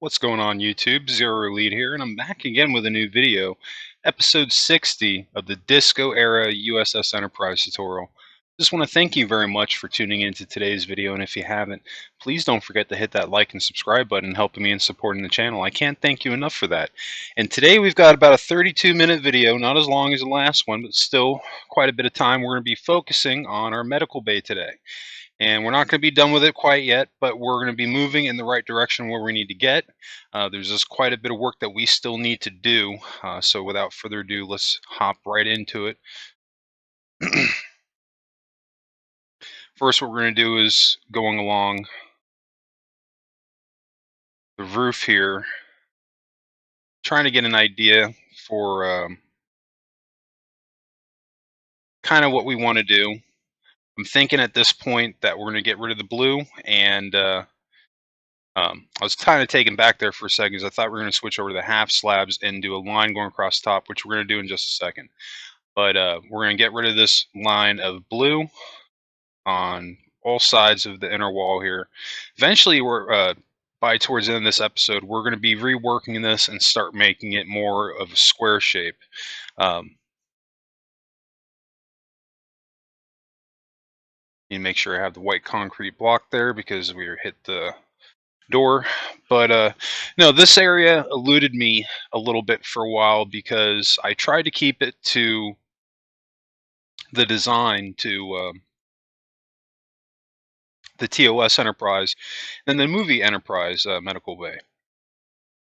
What's going on YouTube? Zero Lead here, and I'm back again with a new video, episode 60 of the Disco Era USS Enterprise tutorial. Just want to thank you very much for tuning into today's video, and if you haven't, please don't forget to hit that like and subscribe button helping me in supporting the channel. I can't thank you enough for that. And today we've got about a 32-minute video, not as long as the last one, but still quite a bit of time. We're going to be focusing on our medical bay today. And we're not going to be done with it quite yet, but we're going to be moving in the right direction where we need to get. There's just quite a bit of work that we still need to do. So without further ado, let's hop right into it. First, what we're going to do is going along the roof here, trying to get an idea for kind of what we want to do. I'm thinking at this point that we're going to get rid of the blue, and I was kind of taken back there for a second because I thought we were going to switch over to the half slabs and do a line going across top, which we're going to do in just a second. But we're going to get rid of this line of blue on all sides of the inner wall here. Eventually, we're by towards the end of this episode, we're going to be reworking this and start making it more of a square shape. You make sure I have the white concrete block there because we hit the door. But no, this area eluded me a little bit for a while because I tried to keep it to the design to the TOS Enterprise and the movie Enterprise Medical Bay.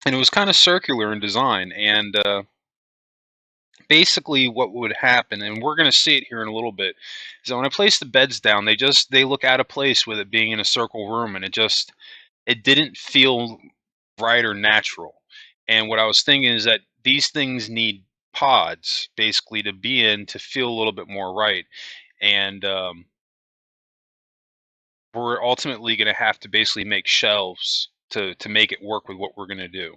And it was kind of circular in design, and basically what would happen, and we're going to see it here in a little bit, is that when I place the beds down, they look out of place with it being in a circle room, and it didn't feel right or natural. And what I was thinking is that these things need pods basically to be in to feel a little bit more right. And we're ultimately going to have to basically make shelves to make it work with what we're going to do.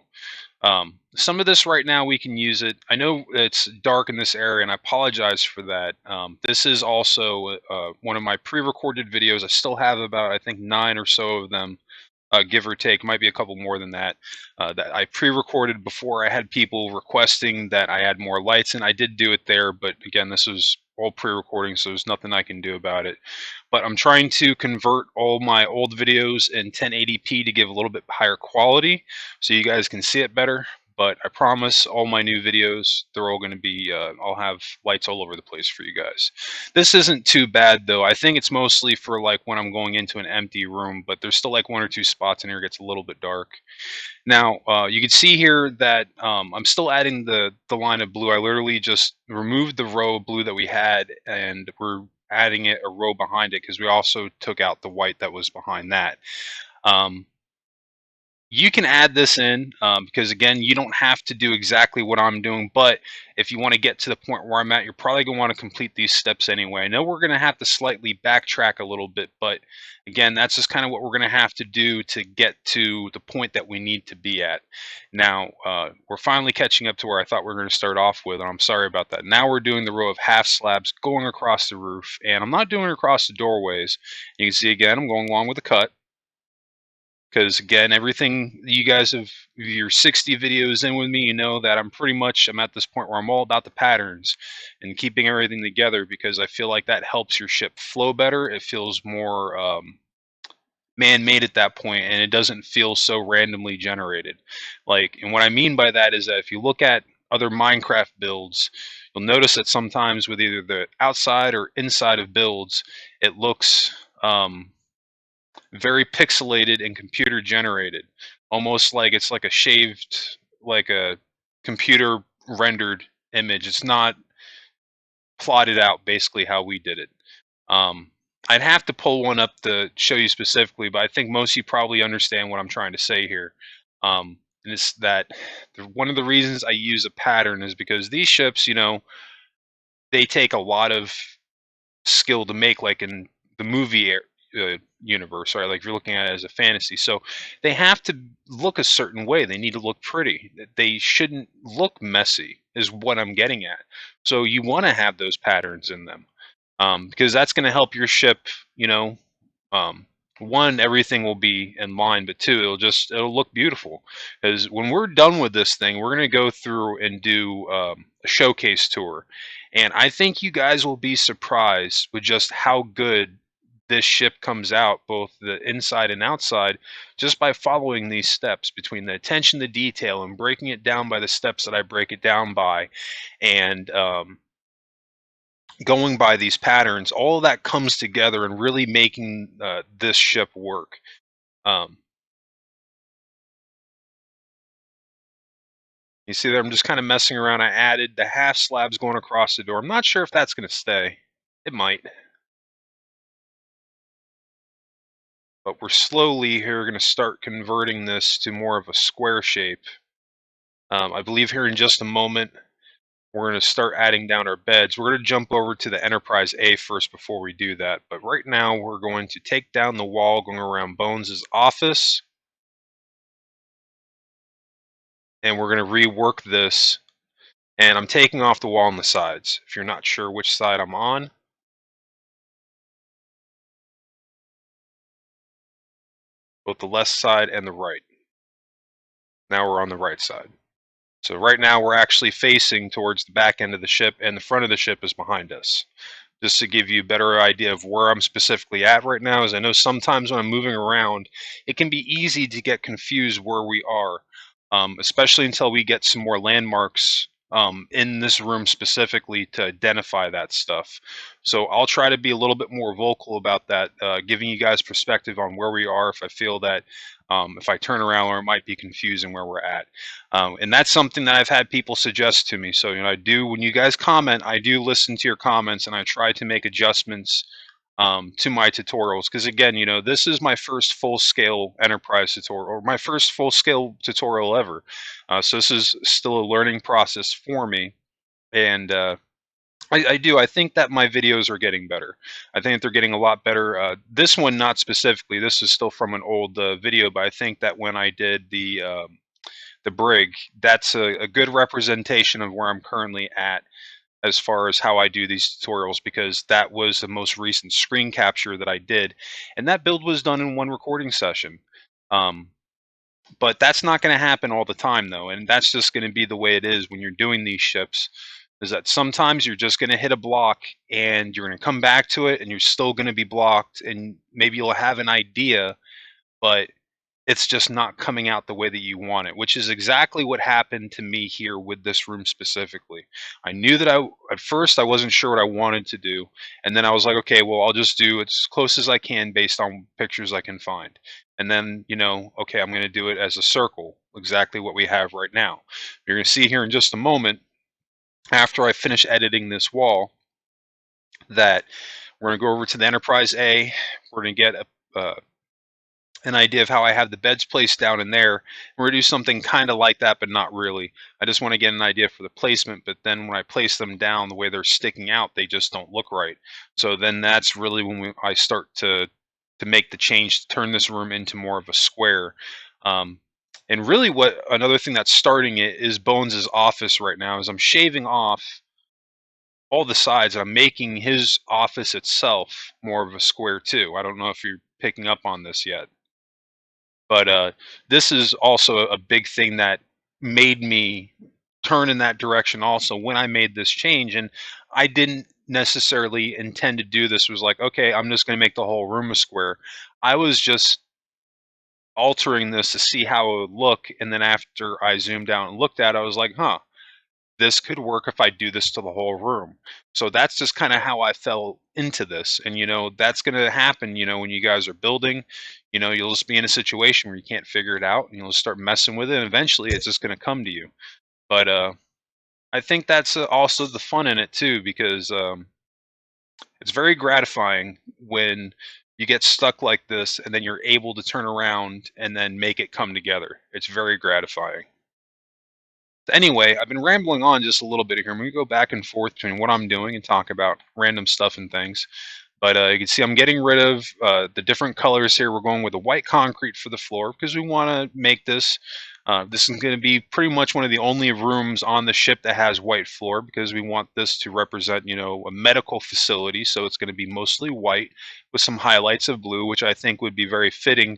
Some of this right now we can use it. I know it's dark in this area, and I apologize for that. This is also one of my pre-recorded videos. I still have about, I think, 9 or so of them, give or take. Might be a couple more than that, that I pre-recorded before I had people requesting that I add more lights, and I did do it there, but again, this was all pre-recording, so there's nothing I can do about it. But I'm trying to convert all my old videos in 1080p to give a little bit higher quality so you guys can see it better. But I promise all my new videos, they're all going to be, I'll have lights all over the place for you guys. This isn't too bad though. I think it's mostly for like when I'm going into an empty room, but there's still like 1 or 2 spots in here it gets a little bit dark. Now, you can see here that I'm still adding the line of blue. I literally just removed the row of blue that we had, and we're adding it a row behind it because we also took out the white that was behind that. You can add this in because, again, you don't have to do exactly what I'm doing, but if you want to get to the point where I'm at, you're probably going to want to complete these steps anyway. I know we're going to have to slightly backtrack a little bit, but again, that's just kind of what we're going to have to do to get to the point that we need to be at. Now, we're finally catching up to where I thought we were going to start off with, and I'm sorry about that. Now we're doing the row of half slabs going across the roof, and I'm not doing it across the doorways. You can see, again, I'm going along with the cut. Because again, everything you guys have, your 60 videos in with me, you know that I'm at this point where I'm all about the patterns and keeping everything together, because I feel like that helps your ship flow better. It feels more man-made at that point, and it doesn't feel so randomly generated. And what I mean by that is that if you look at other Minecraft builds, you'll notice that sometimes with either the outside or inside of builds, it looks very pixelated and computer generated, almost like it's like a shaved, like a computer rendered image. It's not plotted out basically how we did it. I'd have to pull one up to show you specifically, but I think most of you probably understand what I'm trying to say here. And it's that one of the reasons I use a pattern is because these ships, they take a lot of skill to make, like in the movie universe, right? Like if you're looking at it as a fantasy, so they have to look a certain way. They need to look pretty. They shouldn't look messy, is what I'm getting at. So you want to have those patterns in them, because that's going to help your ship, um, one, everything will be in line, but two, it'll look beautiful. Because when we're done with this thing, we're gonna go through and do a showcase tour, and I think you guys will be surprised with just how good this ship comes out, both the inside and outside, just by following these steps between the attention to detail and breaking it down by the steps that I break it down by, and going by these patterns. All of that comes together and really making this ship work. Um, you see there, I'm just kind of messing around. I added the half slabs going across the door. I'm not sure if that's going to stay. It might. But we're slowly here going to start converting this to more of a square shape. I believe here in just a moment, we're going to start adding down our beds. We're going to jump over to the Enterprise A first before we do that. But right now, we're going to take down the wall going around Bones' office. And we're going to rework this. And I'm taking off the wall on the sides. If you're not sure which side I'm on, both the left side and the right. Now we're on the right side. So right now we're actually facing towards the back end of the ship, and the front of the ship is behind us. Just to give you a better idea of where I'm specifically at right now, is I know sometimes when I'm moving around, it can be easy to get confused where we are, especially until we get some more landmarks in this room specifically to identify that stuff. So I'll try to be a little bit more vocal about that, giving you guys perspective on where we are if I feel that if I turn around or it might be confusing where we're at. And that's something that I've had people suggest to me. So, I do, when you guys comment, I do listen to your comments and I try to make adjustments to my tutorials. Because again, this is my first full-scale enterprise tutorial, or my first full-scale tutorial ever. So this is still a learning process for me. And I think that my videos are getting better. I think they're getting a lot better. This one, not specifically. This is still from an old video, but I think that when I did the brig, that's a good representation of where I'm currently at as far as how I do these tutorials, because that was the most recent screen capture that I did, and that build was done in one recording session. Um, but that's not going to happen all the time, though, and that's just going to be the way it is when you're doing these ships, is that sometimes you're just going to hit a block and you're going to come back to it and you're still going to be blocked, and maybe you'll have an idea, but it's just not coming out the way that you want it, which is exactly what happened to me here with this room specifically. I knew that at first I wasn't sure what I wanted to do, and then I was like, okay, well, I'll just do it as close as I can based on pictures I can find. And then, okay, I'm going to do it as a circle, exactly what we have right now. You're going to see here in just a moment, after I finish editing this wall, that we're going to go over to the Enterprise A. We're going to get an idea of how I have the beds placed down in there. We're going to do something kind of like that, but not really. I just want to get an idea for the placement, but then when I place them down, the way they're sticking out, they just don't look right. So then that's really when I start to make the change to turn this room into more of a square. And really another thing that's starting it is Bones' office right now, is I'm shaving off all the sides, and I'm making his office itself more of a square too. I don't know if you're picking up on this yet. But this is also a big thing that made me turn in that direction also when I made this change. And I didn't necessarily intend to do this. It was like, okay, I'm just going to make the whole room a square. I was just altering this to see how it would look. And then after I zoomed out and looked at it, I was like, huh, this could work if I do this to the whole room. So that's just kind of how I fell into this. And, that's going to happen, when you guys are building, you'll just be in a situation where you can't figure it out and you'll just start messing with it. And eventually it's just going to come to you. But I think that's also the fun in it too, because it's very gratifying when you get stuck like this and then you're able to turn around and then make it come together. It's very gratifying. Anyway, I've been rambling on just a little bit here. I'm going to go back and forth between what I'm doing and talk about random stuff and things. But you can see I'm getting rid of the different colors here. We're going with the white concrete for the floor because we want to make this This is going to be pretty much one of the only rooms on the ship that has white floor because we want this to represent, a medical facility. So it's going to be mostly white with some highlights of blue, which I think would be very fitting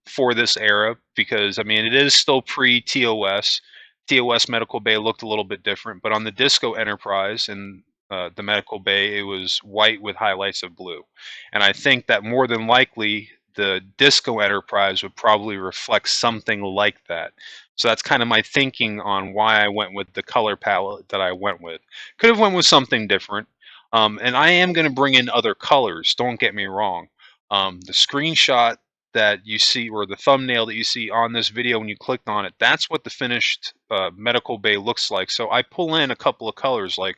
for this era because I mean it is still pre-TOS. TOS Medical Bay looked a little bit different, but on the Disco Enterprise and the Medical Bay, it was white with highlights of blue. And I think that more than likely the Disco Enterprise would probably reflect something like that. So that's kind of my thinking on why I went with the color palette that I went with. Could have went with something different. And I am going to bring in other colors. Don't get me wrong. The screenshot that you see or the thumbnail that you see on this video when you clicked on it, that's what the finished medical bay looks like. So I pull in a couple of colors, like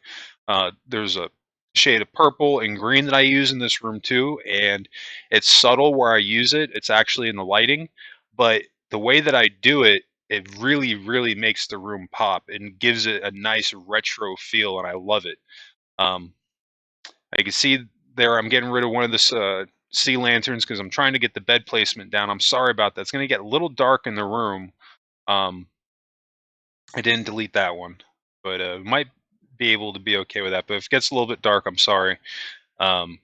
there's a shade of purple and green that I use in this room too, and it's subtle where I use it. It's actually in the lighting, but the way that I do it, it really, really makes the room pop and gives it a nice retro feel, and I love it. Um, I can see there I'm getting rid of one of the sea lanterns because I'm trying to get the bed placement down. I'm sorry about that. It's going to get a little dark in the room. Um, I didn't delete that one, but might be able to be okay with that. But if it gets a little bit dark, I'm sorry. Um,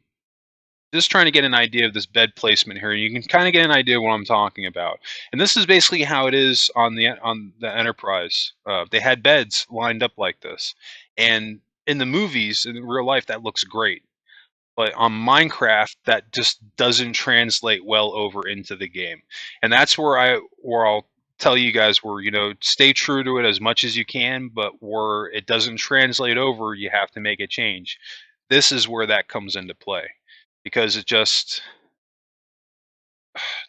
just trying to get an idea of this bed placement here. You can kind of get an idea of what I'm talking about. And this is basically how it is on the Enterprise. They had beds lined up like this, and in the movies, in real life, that looks great. But on Minecraft, that just doesn't translate well over into the game, and that's where I'll tell you guys where stay true to it as much as you can, but where it doesn't translate over, you have to make a change. This is where that comes into play, because it just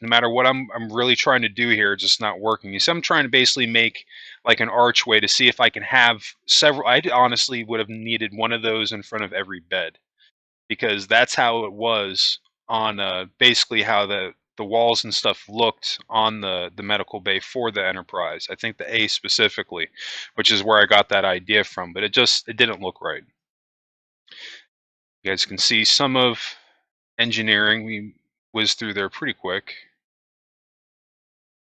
no matter what I'm really trying to do here, it's just not working. You see, I'm trying to basically make like an archway to see if I can have several. I honestly would have needed one of those in front of every bed because that's how it was on basically how the walls and stuff looked on the medical bay for the Enterprise. I think the A specifically, which is where I got that idea from, but it didn't look right. You guys can see some of engineering. We whizzed through there pretty quick.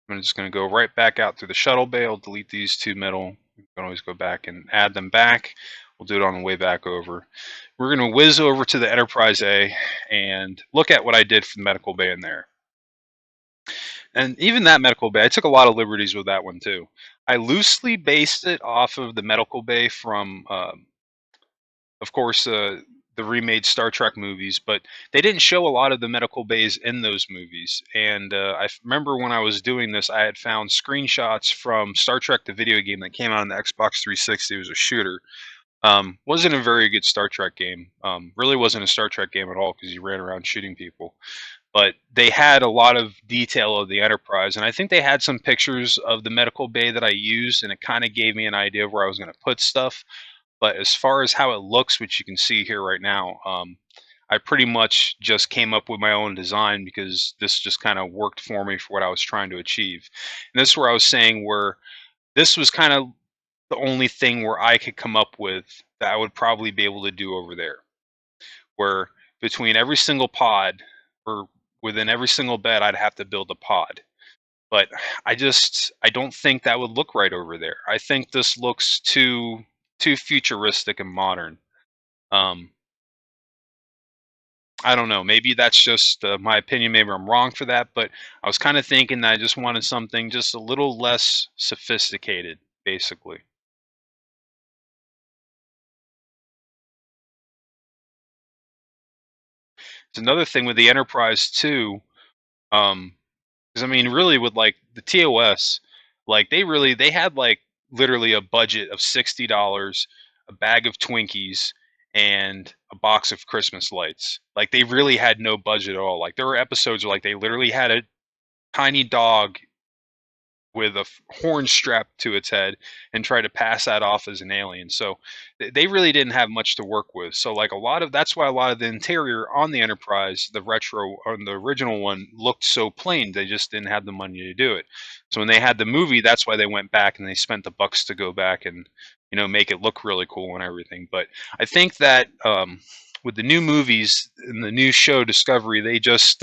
I'm just going to go right back out through the shuttle bay. I'll delete these two middle. You can always go back and add them back. We'll do it on the way back over. We're going to whiz over to the Enterprise A and look at what I did for the medical bay in there. And even that medical bay, I took a lot of liberties with that one too. I loosely based it off of the medical bay from, of course, the remade Star Trek movies, but they didn't show a lot of the medical bays in those movies. And I remember when I was doing this, I had found screenshots from Star Trek, the video game that came out on the Xbox 360. It was a shooter. Wasn't a very good Star Trek game. Really wasn't a Star Trek game at all because you ran around shooting people. But they had a lot of detail of the Enterprise, and I think they had some pictures of the medical bay that I used, and it kind of gave me an idea of where I was going to put stuff. But as far as how it looks, which you can see here right now, I pretty much just came up with my own design because this just kind of worked for me for what I was trying to achieve. And this is where I was saying where this was kind of the only thing where I could come up with that I would probably be able to do over there. Where between every single pod or within every single bed, I'd have to build a pod. But I don't think that would look right over there. I think this looks too futuristic and modern. Um, I don't know. Maybe that's just my opinion. Maybe I'm wrong for that. But I was kind of thinking that I just wanted something just a little less sophisticated, basically. It's another thing with the Enterprise too. Because I mean, really, with like the TOS, like they had like literally a budget of $60, a bag of Twinkies, and a box of Christmas lights. Like they really had no budget at all. Like there were episodes where like they literally had a tiny dog with a horn strapped to its head and try to pass that off as an alien. So they really didn't have much to work with. So like that's why a lot of the interior on the Enterprise, the retro on the original one, looked so plain. They just didn't have the money to do it. So when they had the movie, that's why they went back and they spent the bucks to go back and make it look really cool and everything. But I think that with the new movies and the new show Discovery, they just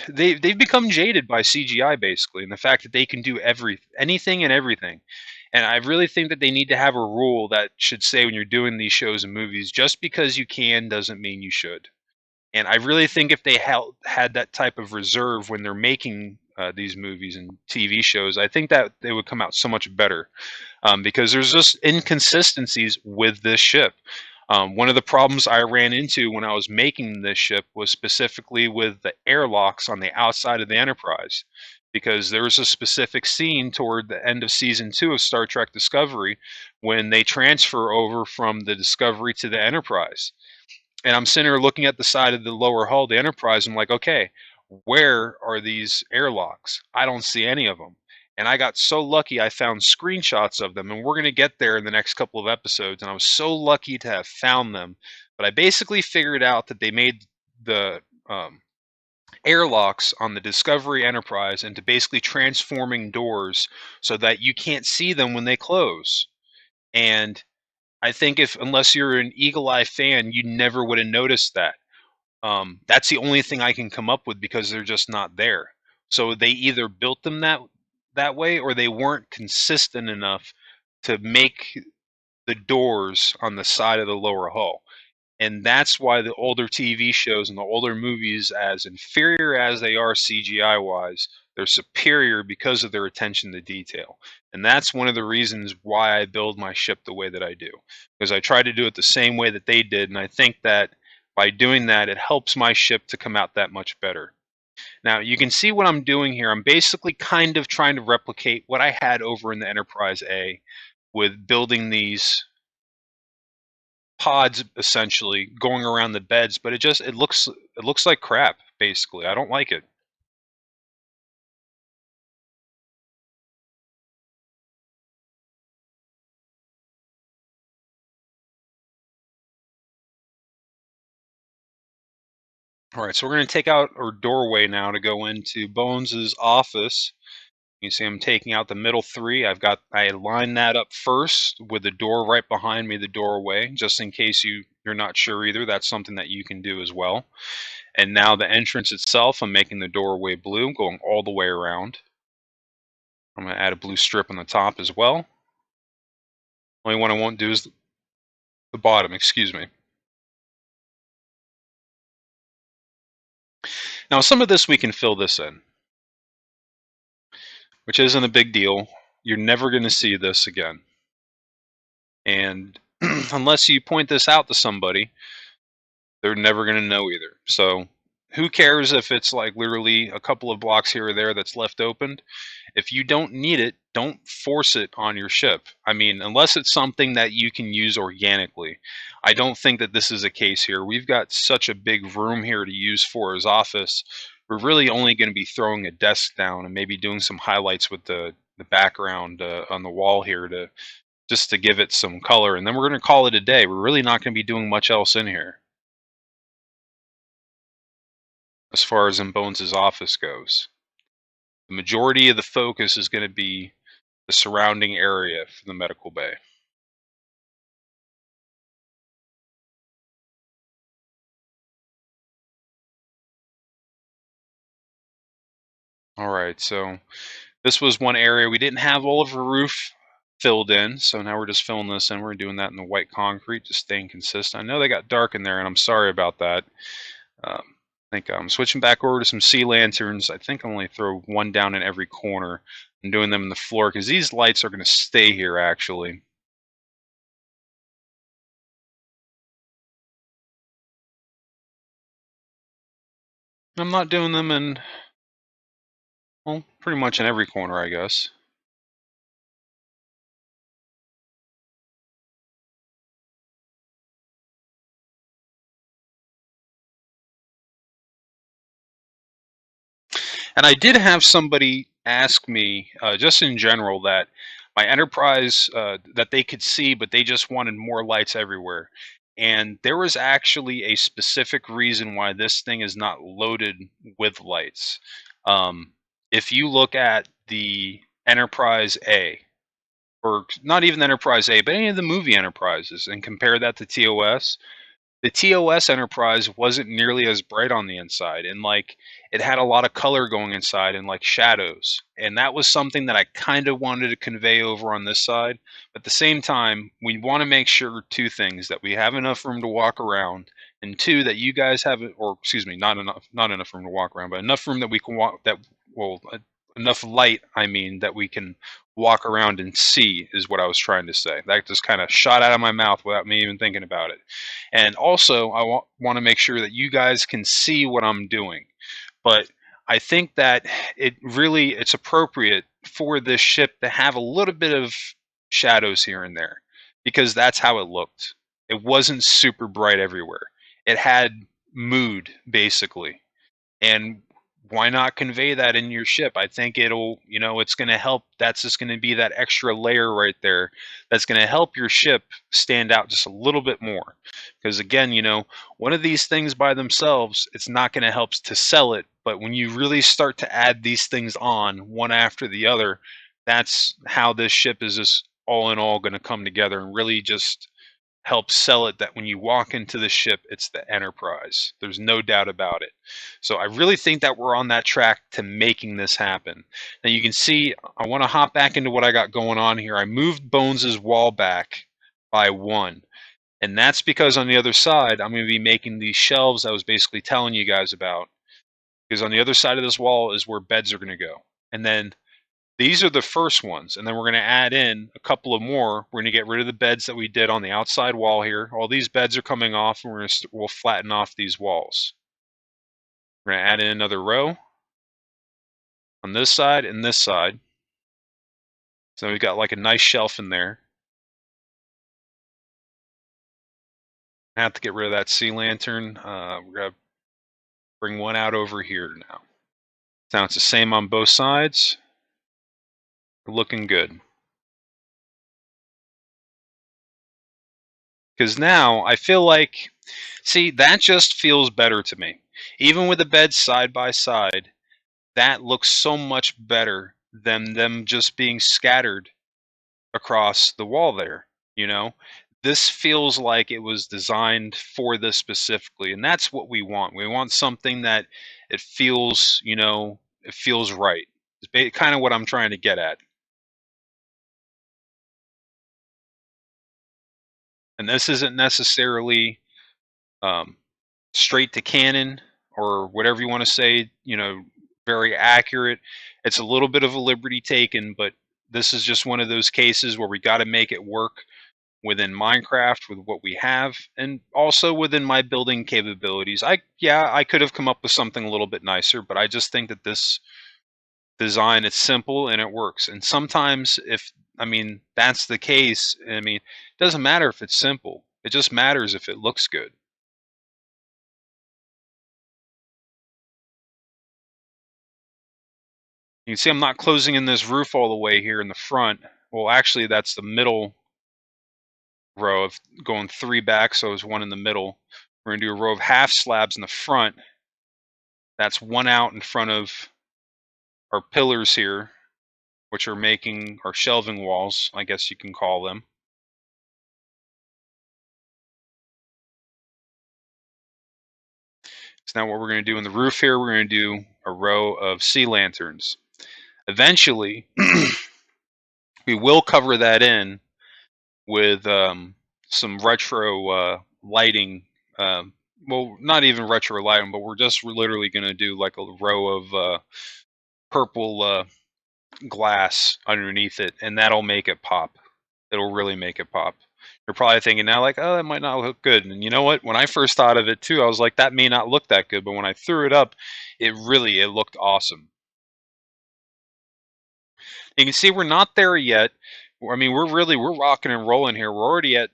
they've become jaded by CGI basically, and the fact that they can do anything and everything. And I really think that they need to have a rule that should say when you're doing these shows and movies, just because you can doesn't mean you should. And I really think if they had that type of reserve when they're making these movies and TV shows, I think that they would come out so much better, because there's just inconsistencies with this ship. One of the problems I ran into when I was making this ship was specifically with the airlocks on the outside of the Enterprise, because there was a specific scene toward the end of season 2 of Star Trek Discovery when they transfer over from the Discovery to the Enterprise. And I'm sitting here looking at the side of the lower hull, the Enterprise. I'm like, okay, where are these airlocks? I don't see any of them. And I got so lucky I found screenshots of them, and we're going to get there in the next couple of episodes. And I was so lucky to have found them. But I basically figured out that they made the airlocks on the Discovery Enterprise into basically transforming doors so that you can't see them when they close. And I think if unless you're an eagle eye fan, you never would have noticed that. That's the only thing I can come up with because they're just not there. So they either built them that way, or they weren't consistent enough to make the doors on the side of the lower hull. And that's why the older TV shows and the older movies, as inferior as they are CGI wise, they're superior because of their attention to detail. And that's one of the reasons why I build my ship the way that I do. Because I try to do it the same way that they did. And I think that by doing that, it helps my ship to come out that much better. Now, you can see what I'm doing here. I'm basically kind of trying to replicate what I had over in the Enterprise A with building these pods essentially going around the beds, but it looks like crap basically. I don't like it. All right, so we're going to take out our doorway now to go into Bones's office. You see I'm taking out the middle three. I lined that up first with the door right behind me, the doorway, just in case you're not sure either. That's something that you can do as well. And now the entrance itself, I'm making the doorway blue, going all the way around. I'm going to add a blue strip on the top as well. Only one I won't do is the bottom, excuse me. Now, some of this we can fill this in, which isn't a big deal. You're never going to see this again. And unless you point this out to somebody, they're never going to know either. So who cares if it's like literally a couple of blocks here or there that's left open? If you don't need it, don't force it on your ship. I mean, unless it's something that you can use organically. I don't think that this is a case here. We've got such a big room here to use for his office. We're really only going to be throwing a desk down and maybe doing some highlights with the background on the wall here to just to give it some color. And then we're going to call it a day. We're really not going to be doing much else in here as far as in Bones' office goes. The majority of the focus is going to be the surrounding area for the medical bay. All right, so this was one area we didn't have all of the roof filled in, so now we're just filling this in. We're doing that in the white concrete, just staying consistent. I know they got dark in there, and I'm sorry about that. I think I'm switching back over to some sea lanterns. I think I'm only throw one down in every corner and doing them in the floor because these lights are going to stay here actually. I'm not doing them in, well, pretty much in every corner, I guess. And I did have somebody ask me, just in general, that my Enterprise that they could see, but they just wanted more lights everywhere. And there was actually a specific reason why this thing is not loaded with lights. Um, if you look at the Enterprise A, or not even Enterprise A, but any of the movie Enterprises, and compare that to TOS, The TOS Enterprise wasn't nearly as bright on the inside, and like it had a lot of color going inside and like shadows. And that was something that I kind of wanted to convey over on this side. But at the same time, we want to make sure two things: that we have enough room to walk around, and two, that you guys have, or excuse me, not enough room to walk around, but enough room that we can walk, that well, enough light, I mean, that we can walk around and see, is what I was trying to say. That just kind of shot out of my mouth without me even thinking about it. And also, I want to make sure that you guys can see what I'm doing. But I think that it's appropriate for this ship to have a little bit of shadows here and there, because that's how it looked. It wasn't super bright everywhere. It had mood, basically. And why not convey that in your ship? I think it's going to help. That's just going to be that extra layer right there that's going to help your ship stand out just a little bit more. Because again, one of these things by themselves, it's not going to help to sell it. But when you really start to add these things on one after the other, that's how this ship is just all in all going to come together and really just help sell it, that when you walk into the ship, it's the Enterprise. There's no doubt about it. So I really think that we're on that track to making this happen. Now you can see, I want to hop back into what I got going on here. I moved Bones's wall back by 1. And that's because on the other side, I'm going to be making these shelves I was basically telling you guys about. Because on the other side of this wall is where beds are going to go. And then these are the first ones, and then we're going to add in a couple of more. We're going to get rid of the beds that we did on the outside wall here. All these beds are coming off, and we'll flatten off these walls. We're going to add in another row on this side and this side. So we've got like a nice shelf in there. I have to get rid of that sea lantern. We're going to bring one out over here now. Now it's the same on both sides. We're looking good. Because now I feel like, see, that just feels better to me. Even with the beds side by side, that looks so much better than them just being scattered across the wall there. This feels like it was designed for this specifically, and that's what we want. We want something that it feels right. It's kind of what I'm trying to get at. And this isn't necessarily straight to canon, or whatever you want to say, very accurate. It's a little bit of a liberty taken, but this is just one of those cases where we got to make it work within Minecraft with what we have, and also within my building capabilities. I could have come up with something a little bit nicer, but I just think that this design, it's simple and it works. And sometimes that's the case. It doesn't matter if it's simple. It just matters if it looks good. You can see I'm not closing in this roof all the way here in the front. Well, actually, that's the middle row of going 3 back, so there's 1 in the middle. We're going to do a row of half slabs in the front. That's 1 out in front of our pillars here, which are making our shelving walls, I guess you can call them. So now what we're going to do in the roof here, we're going to do a row of sea lanterns. Eventually, we will cover that in with some retro lighting. Well, not even retro lighting, but we're literally going to do like a row of purple glass underneath it, and that'll make it pop. It'll really make it pop. You're probably thinking now, like, oh, that might not look good. And you know what? When I first thought of it too, I was like, that may not look that good. But when I threw it up, it looked awesome. You can see we're not there yet. We're rocking and rolling here. We're already at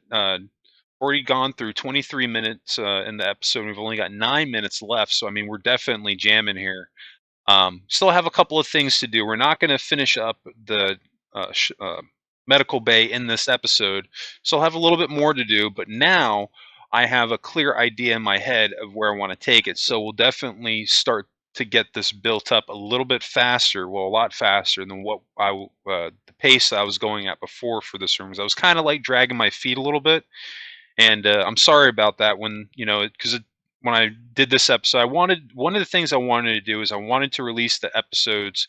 already gone through 23 minutes in the episode. We've only got 9 minutes left, so we're definitely jamming here. Still have a couple of things to do. We're not going to finish up the medical bay in this episode, so I'll have a little bit more to do. But now I have a clear idea in my head of where I want to take it. So we'll definitely start to get this built up a little bit faster, well, a lot faster than what the pace I was going at before for this room. I was kind of like dragging my feet a little bit, And I'm sorry about that. When because when I did this episode, I wanted one of the things I wanted to do is I wanted to release the episodes,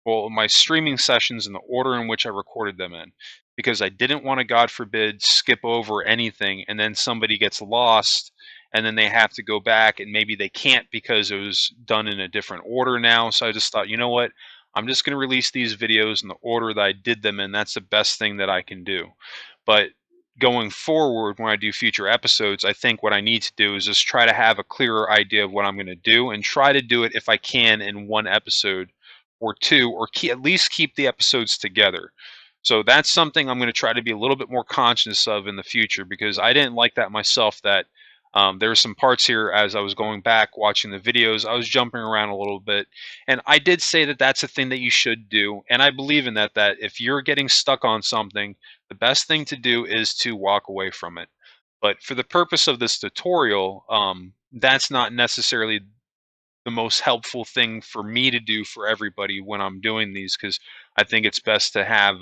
well, my streaming sessions in the order in which I recorded them in, because I didn't want to, God forbid, skip over anything and then somebody gets lost and then they have to go back and maybe they can't because it was done in a different order now. So I just thought, you know what? I'm just going to release these videos in the order that I did them in. That's the best thing that I can do. But going forward, when I do future episodes, I think what I need to do is just try to have a clearer idea of what I'm going to do and try to do it if I can in one episode or two, or at least keep the episodes together. So that's something I'm going to try to be a little bit more conscious of in the future, because I didn't like that myself. That there were some parts here as I was going back watching the videos, I was jumping around a little bit, and I did say that that's a thing that you should do, and I believe in that. That if you're getting stuck on something, the best thing to do is to walk away from it. But for the purpose of this tutorial, that's not necessarily the most helpful thing for me to do for everybody when I'm doing these, because I think it's best to have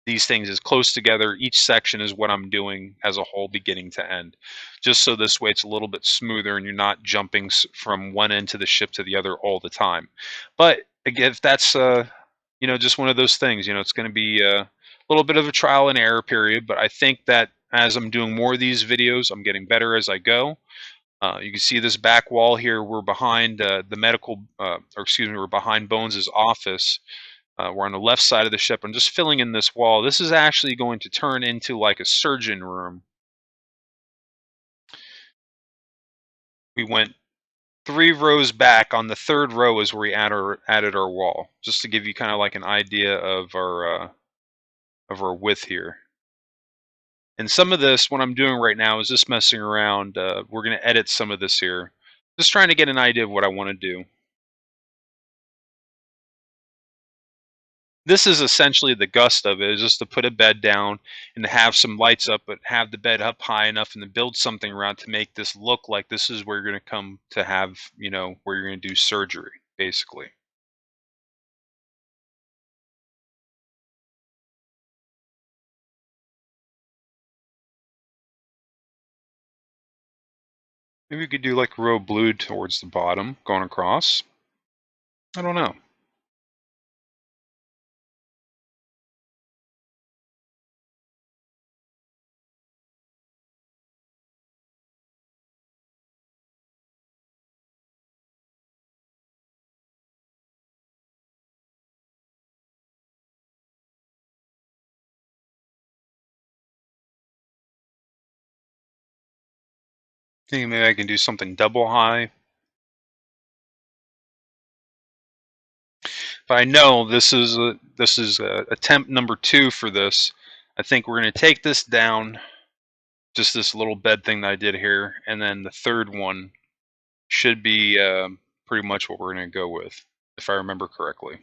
these things as close together, each section is what I'm doing as a whole, beginning to end, just so this way it's a little bit smoother and you're not jumping from one end to the ship to the other all the time. But again, if that's just one of those things, it's going to be a little bit of a trial and error period. But I think that as I'm doing more of these videos, I'm getting better as I go. You can see this back wall here. We're behind the medical, or excuse me, we're behind Bones' office. We're on the left side of the ship. I'm just filling in this wall. This is actually going to turn into like a surgeon room. We went 3 rows back. On the third row is where we added our wall, just to give you kind of like an idea of our width here. And some of this, what I'm doing right now, is just messing around. We're going to edit some of this here, just trying to get an idea of what I want to do. This is essentially the gust of it, is just to put a bed down and to have some lights up, but have the bed up high enough and to build something around to make this look like this is where you're going to come to have, where you're going to do surgery, basically. Maybe we could do like row blue towards the bottom, going across. I don't know. Think maybe I can do something double high. But I know this is attempt number 2 for this. I think we're going to take this down, just this little bed thing that I did here, and then the third one should be pretty much what we're going to go with, if I remember correctly.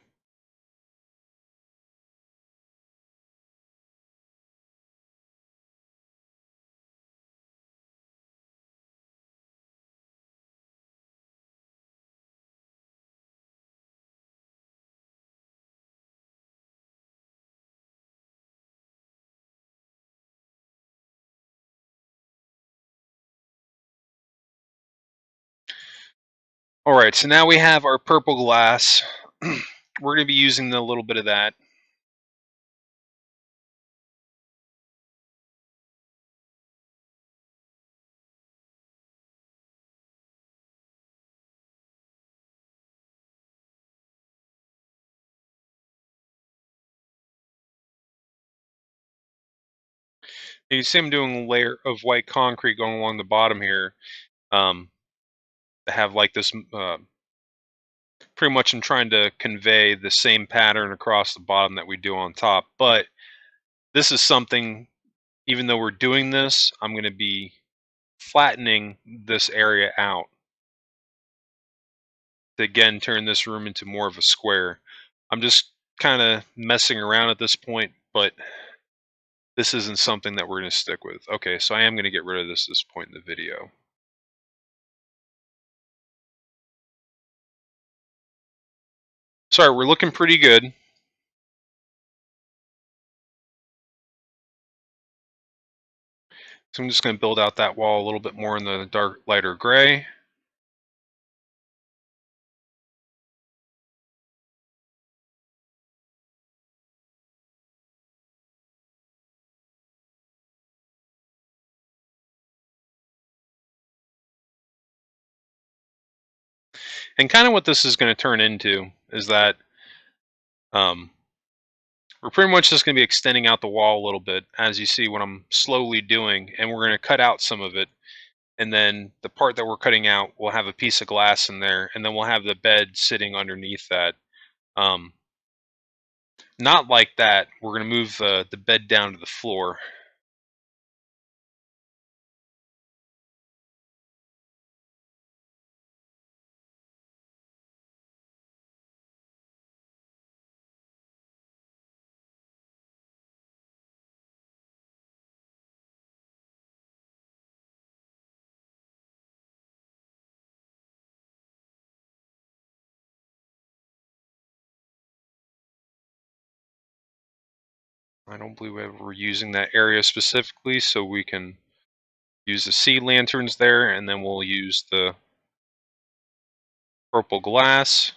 All right, so now we have our purple glass. We're going to be using a little bit of that. You see I'm doing a layer of white concrete going along the bottom here. To have like this, pretty much I'm trying to convey the same pattern across the bottom that we do on top. But this is something, even though we're doing this, I'm going to be flattening this area out to again turn this room into more of a square. I'm just kind of messing around at this point, but this isn't something that we're going to stick with. Okay, so I am going to get rid of this at this point in the video. Sorry, we're looking pretty good. So I'm just going to build out that wall a little bit more in the dark, lighter gray. And kind of what this is going to turn into is that we're pretty much just going to be extending out the wall a little bit, as you see what I'm slowly doing, and we're going to cut out some of it. And then the part that we're cutting out, we'll have a piece of glass in there, and then we'll have the bed sitting underneath that. Um, Not like that. We're going to move the bed down to the floor. I don't believe we're using that area specifically, so we can use the sea lanterns there, and then we'll use the purple glass.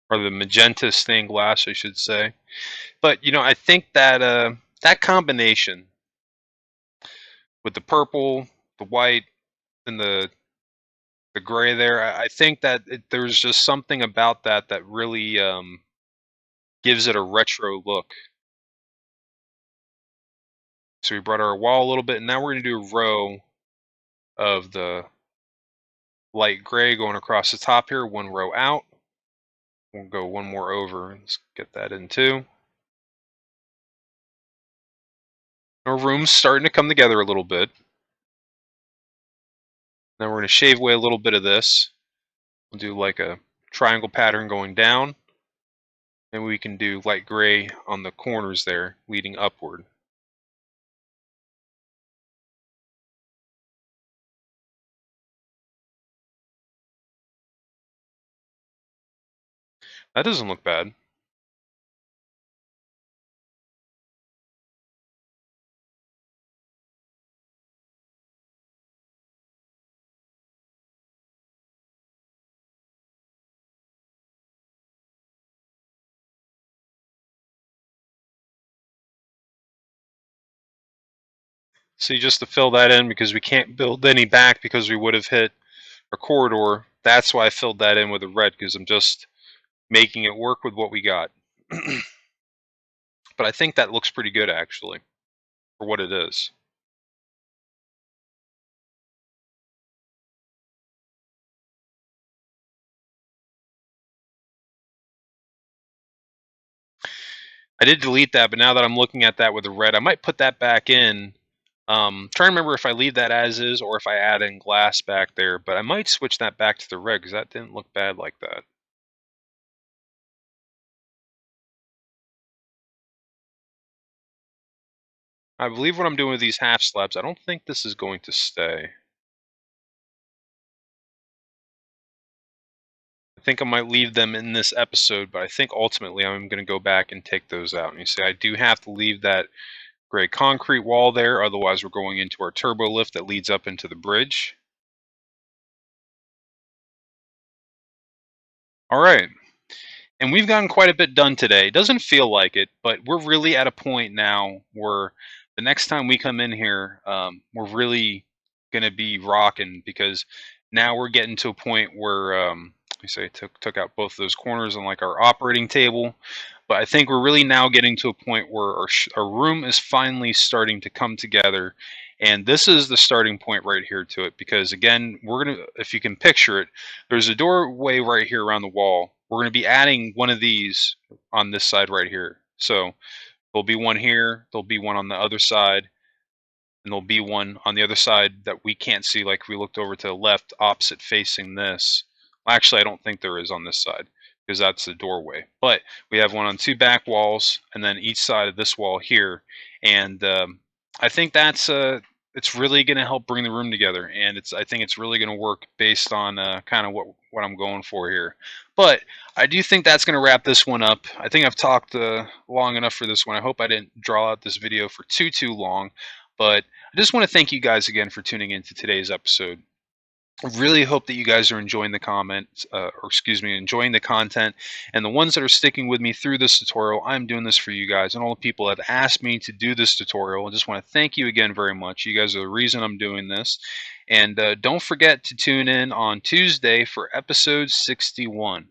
Or the magenta stained glass, I should say. But I think that that combination with the purple, the white, and the gray there, I think that there's just something about that that really gives it a retro look. So we brought our wall a little bit, and now we're going to do a row of the light gray going across the top here, one row out. We'll go one more over. Let's get that in too. Our room's starting to come together a little bit. Now we're going to shave away a little bit of this. We'll do like a triangle pattern going down. And we can do light gray on the corners there, leading upward. That doesn't look bad. See, just to fill that in, because we can't build any back because we would have hit a corridor. That's why I filled that in with the red, because I'm just making it work with what we got. But I think that looks pretty good, actually, for what it is. I did delete that, but now that I'm looking at that with the red, I might put that back in. Trying to remember if I leave that as is or if I add in glass back there, but I might switch that back to the red because that didn't look bad like that. I believe what I'm doing with these half slabs, I don't think this is going to stay. I think I might leave them in this episode, but I think ultimately I'm going to go back and take those out. And you see, I do have to leave that gray concrete wall there, otherwise we're going into our turbo lift that leads up into the bridge. All right. And we've gotten quite a bit done today. It doesn't feel like it, but we're really at a point now where the next time we come in here, we're really going to be rocking, because now we're getting to a point where we say took out both of those corners on like our operating table. But I think we're really now getting to a point where our room is finally starting to come together. And this is the starting point right here to it, because again, we're going to, if you can picture it, there's a doorway right here around the wall. We're going to be adding one of these on this side right here. So there'll be one here, there'll be one on the other side, and there'll be one on the other side that we can't see, like if we looked over to the left opposite facing this. Well, actually, I don't think there is on this side because that's the doorway. But we have one on two back walls and then each side of this wall here. And I think that's it's really going to help bring the room together, and I think it's really going to work based on kind of what I'm going for here. But I do think that's going to wrap this one up. I think I've talked long enough for this one. I hope I didn't draw out this video for too long, but I just want to thank you guys again for tuning into today's episode. I really hope that you guys are enjoying the enjoying the content. And the ones that are sticking with me through this tutorial, I'm doing this for you guys and all the people that have asked me to do this tutorial. I just want to thank you again very much. You guys are the reason I'm doing this. And don't forget to tune in on Tuesday for episode 61.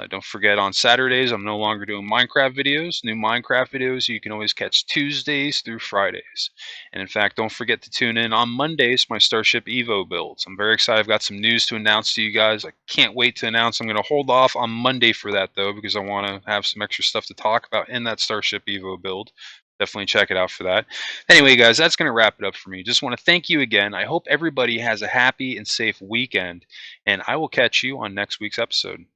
Don't forget, on Saturdays, I'm no longer doing Minecraft videos. New Minecraft videos you can always catch Tuesdays through Fridays. And in fact, don't forget to tune in on Mondays, my Starship Evo builds. I'm very excited. I've got some news to announce to you guys. I can't wait to announce. I'm going to hold off on Monday for that, though, because I want to have some extra stuff to talk about in that Starship Evo build. Definitely check it out for that. Anyway, guys, that's going to wrap it up for me. Just want to thank you again. I hope everybody has a happy and safe weekend, and I will catch you on next week's episode.